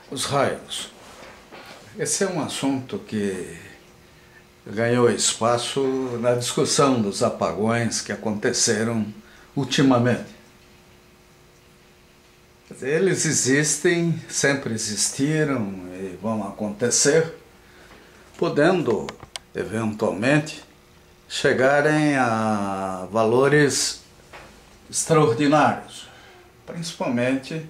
Os raios. Esse é um assunto que ganhou espaço na discussão dos apagões que aconteceram ultimamente. Eles existem, sempre existiram e vão acontecer, podendo, eventualmente, chegarem a valores extraordinários, principalmente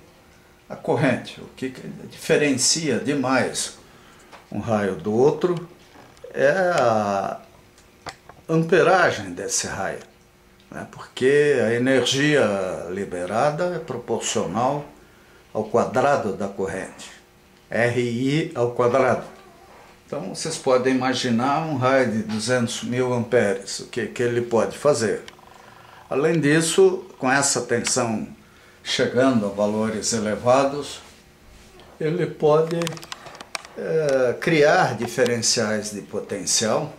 a corrente. O que diferencia demais um raio do outro é a amperagem desse raio, né? Porque a energia liberada é proporcional ao quadrado da corrente, RI ao quadrado. Então vocês podem imaginar um raio de 200.000 amperes, o que ele pode fazer. Além disso, com essa tensão chegando a valores elevados, ele pode criar diferenciais de potencial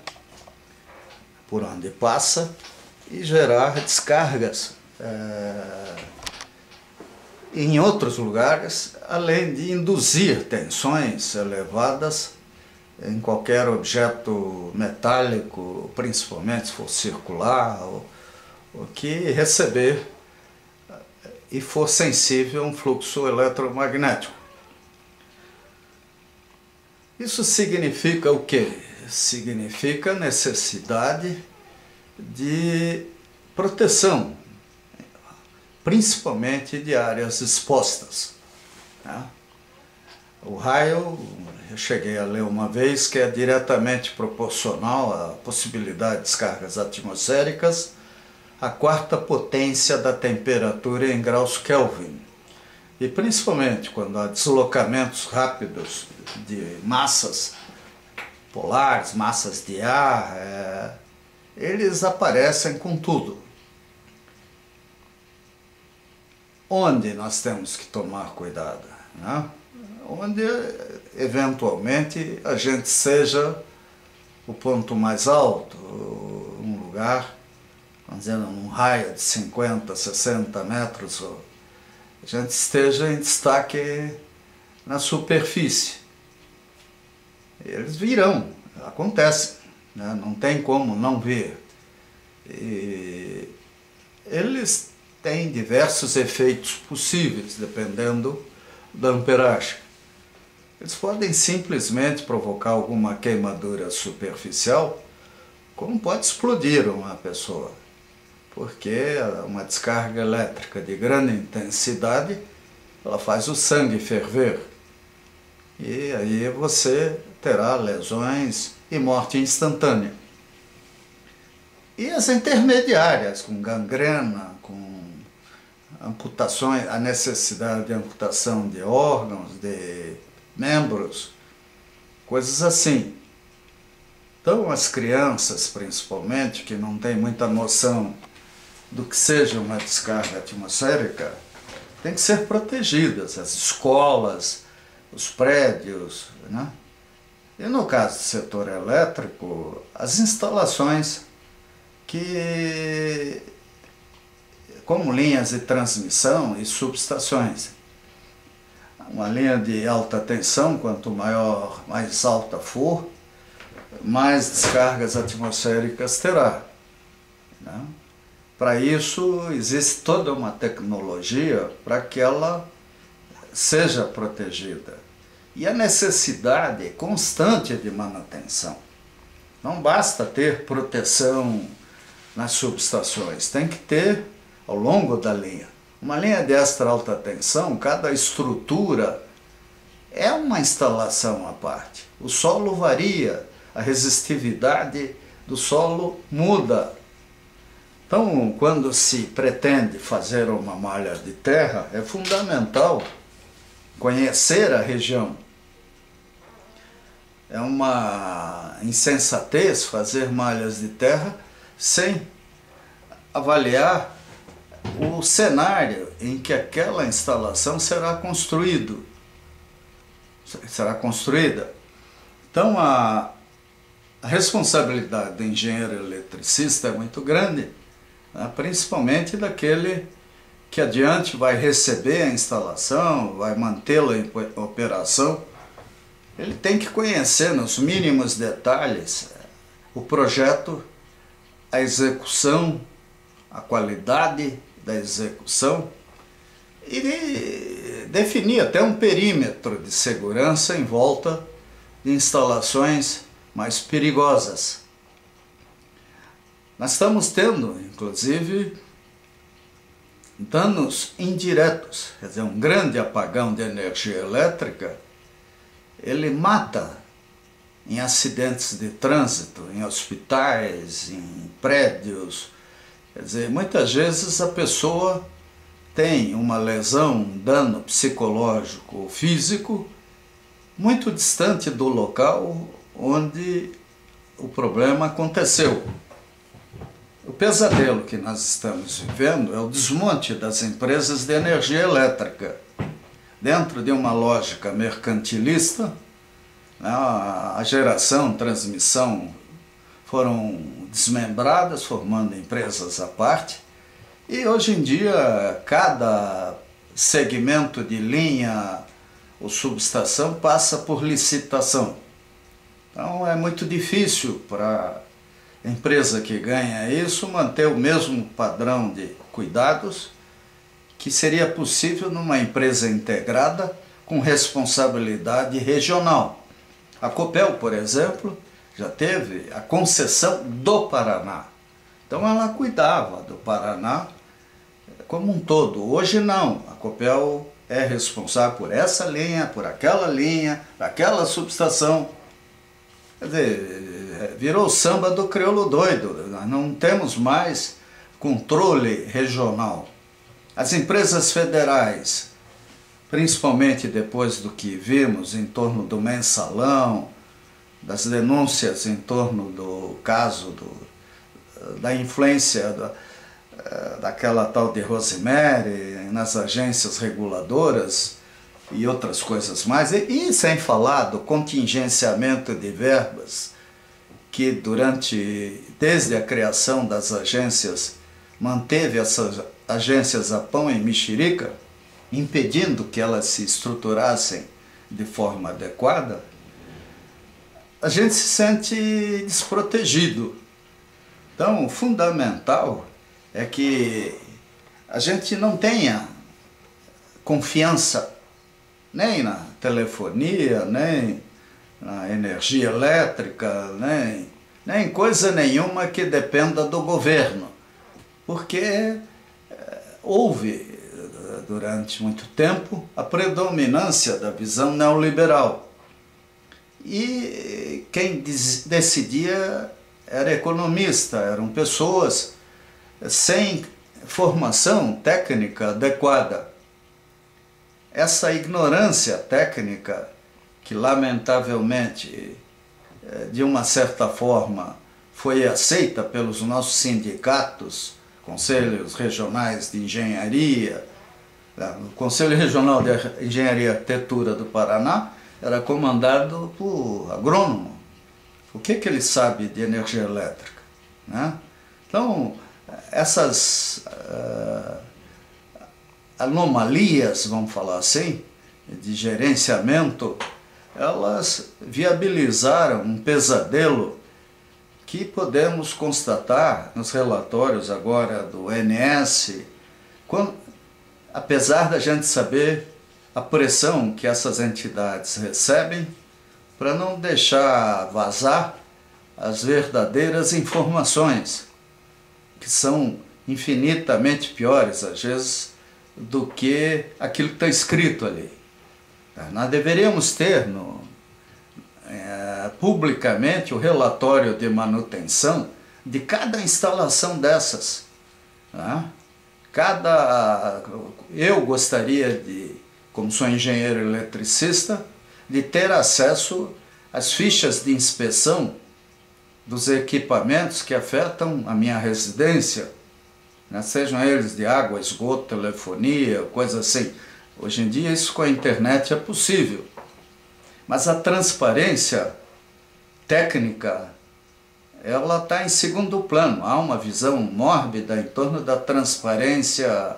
por onde passa e gerar descargas em outros lugares, além de induzir tensões elevadas em qualquer objeto metálico, principalmente se for circular, ou que receber e for sensível a um fluxo eletromagnético. Isso significa o quê? Significa necessidade de proteção, principalmente de áreas expostas, né? O raio, eu cheguei a ler uma vez, que é diretamente proporcional à possibilidade de descargas atmosféricas à quarta potência da temperatura em graus Kelvin. E principalmente quando há deslocamentos rápidos de massas polares, massas de ar, eles aparecem com tudo. Onde nós temos que tomar cuidado, né? Onde eventualmente a gente seja o ponto mais alto, um lugar, vamos dizer, num raio de 50, 60 metros, a gente esteja em destaque na superfície. Eles virão, acontecem, né? Não tem como não ver. E eles têm diversos efeitos possíveis, dependendo da amperagem. Eles podem simplesmente provocar alguma queimadura superficial, como pode explodir uma pessoa, porque uma descarga elétrica de grande intensidade, ela faz o sangue ferver, e aí você terá lesões e morte instantânea. E as intermediárias, com gangrena, com amputações, a necessidade de amputação de órgãos, de membros, coisas assim. Então as crianças, principalmente, que não têm muita noção do que seja uma descarga atmosférica, têm que ser protegidas, as escolas, os prédios, né? E no caso do setor elétrico, as instalações que, como linhas de transmissão e subestações. Uma linha de alta tensão, quanto mais alta for, mais descargas atmosféricas terá, né? Para isso, existe toda uma tecnologia para que ela seja protegida. E a necessidade constante de manutenção. Não basta ter proteção nas subestações, tem que ter ao longo da linha. Uma linha de extra alta tensão, cada estrutura é uma instalação à parte. O solo varia, a resistividade do solo muda. Então, quando se pretende fazer uma malha de terra, é fundamental conhecer a região. É uma insensatez fazer malhas de terra sem avaliar o cenário em que aquela instalação será construída. Então a responsabilidade do engenheiro eletricista é muito grande, né? Principalmente daquele que adiante vai receber a instalação, vai mantê-la em operação, ele tem que conhecer nos mínimos detalhes o projeto, a execução, a qualidade da execução e definir até um perímetro de segurança em volta de instalações mais perigosas. Nós estamos tendo, inclusive, danos indiretos, quer dizer, um grande apagão de energia elétrica, ele mata em acidentes de trânsito, em hospitais, em prédios. Quer dizer, muitas vezes a pessoa tem uma lesão, um dano psicológico ou físico muito distante do local onde o problema aconteceu. O pesadelo que nós estamos vivendo é o desmonte das empresas de energia elétrica. Dentro de uma lógica mercantilista, a geração, transmissão foram desmembradas, formando empresas à parte, e hoje em dia cada segmento de linha ou subestação passa por licitação. Então é muito difícil para a empresa que ganha isso manter o mesmo padrão de cuidados que seria possível numa empresa integrada com responsabilidade regional. A Copel, por exemplo, já teve a concessão do Paraná. Então ela cuidava do Paraná como um todo. Hoje não, a Copel é responsável por essa linha, por aquela subestação. Quer dizer, virou o samba do crioulo doido, nós não temos mais controle regional. As empresas federais, principalmente depois do que vimos em torno do mensalão, das denúncias em torno do caso da influência daquela tal de Rosemary nas agências reguladoras e outras coisas mais, e sem falar do contingenciamento de verbas que desde a criação das agências, manteve essas agências a pão e mexerica, impedindo que elas se estruturassem de forma adequada, a gente se sente desprotegido. Então, o fundamental é que a gente não tenha confiança nem na telefonia, nem na energia elétrica, nem coisa nenhuma que dependa do governo, porque houve durante muito tempo a predominância da visão neoliberal e quem decidia era economista, eram pessoas sem formação técnica adequada. Essa ignorância técnica que lamentavelmente de uma certa forma foi aceita pelos nossos sindicatos, conselhos regionais de engenharia, o Conselho Regional de Engenharia e Arquitetura do Paraná era comandado por agrônomo. O que ele sabe de energia elétrica, né? Então, essas anomalias, vamos falar assim, de gerenciamento, elas viabilizaram um pesadelo que podemos constatar nos relatórios agora do ONS, apesar da gente saber a pressão que essas entidades recebem para não deixar vazar as verdadeiras informações, que são infinitamente piores, às vezes, do que aquilo que está escrito ali. Nós deveríamos ter publicamente o relatório de manutenção de cada instalação dessas. Né? Eu gostaria como sou engenheiro eletricista, de ter acesso às fichas de inspeção dos equipamentos que afetam a minha residência, né? Sejam eles de água, esgoto, telefonia, coisa assim. Hoje em dia isso com a internet é possível, mas a transparência técnica ela está em segundo plano. Há uma visão mórbida em torno da transparência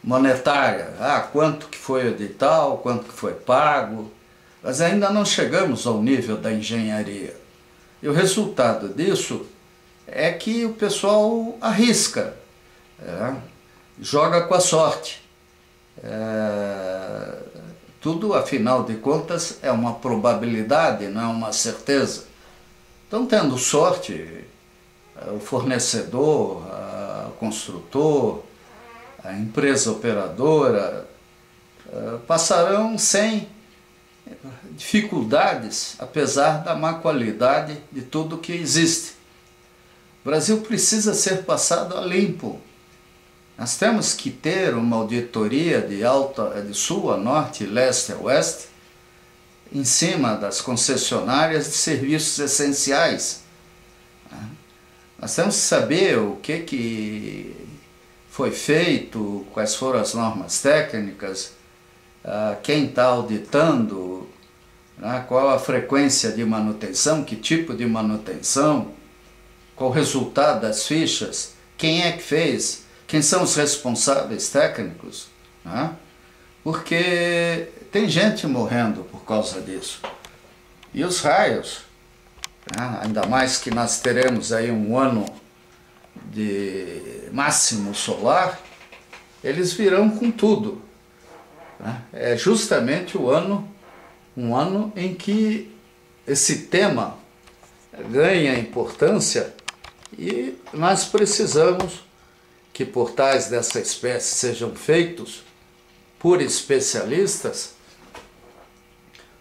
monetária, quanto que foi o edital, quanto que foi pago, mas ainda não chegamos ao nível da engenharia. E o resultado disso é que o pessoal arrisca, joga com a sorte. Tudo, afinal de contas, é uma probabilidade, não é uma certeza. Então, tendo sorte, o fornecedor, o construtor, a empresa operadora passarão sem dificuldades, apesar da má qualidade de tudo que existe. O Brasil precisa ser passado a limpo. Nós temos que ter uma auditoria de sul a norte, leste a oeste, em cima das concessionárias de serviços essenciais. Nós temos que saber o que foi feito, quais foram as normas técnicas, quem está auditando, qual a frequência de manutenção, que tipo de manutenção, qual o resultado das fichas, quem é que fez, quem são os responsáveis técnicos, porque tem gente morrendo por causa disso. E os raios, ainda mais que nós teremos aí um ano de máximo solar, eles virão com tudo. É justamente um ano em que esse tema ganha importância e nós precisamos que portais dessa espécie sejam feitos por especialistas,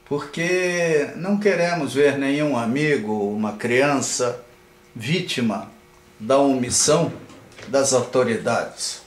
porque não queremos ver nenhum amigo, uma criança, vítima da omissão das autoridades.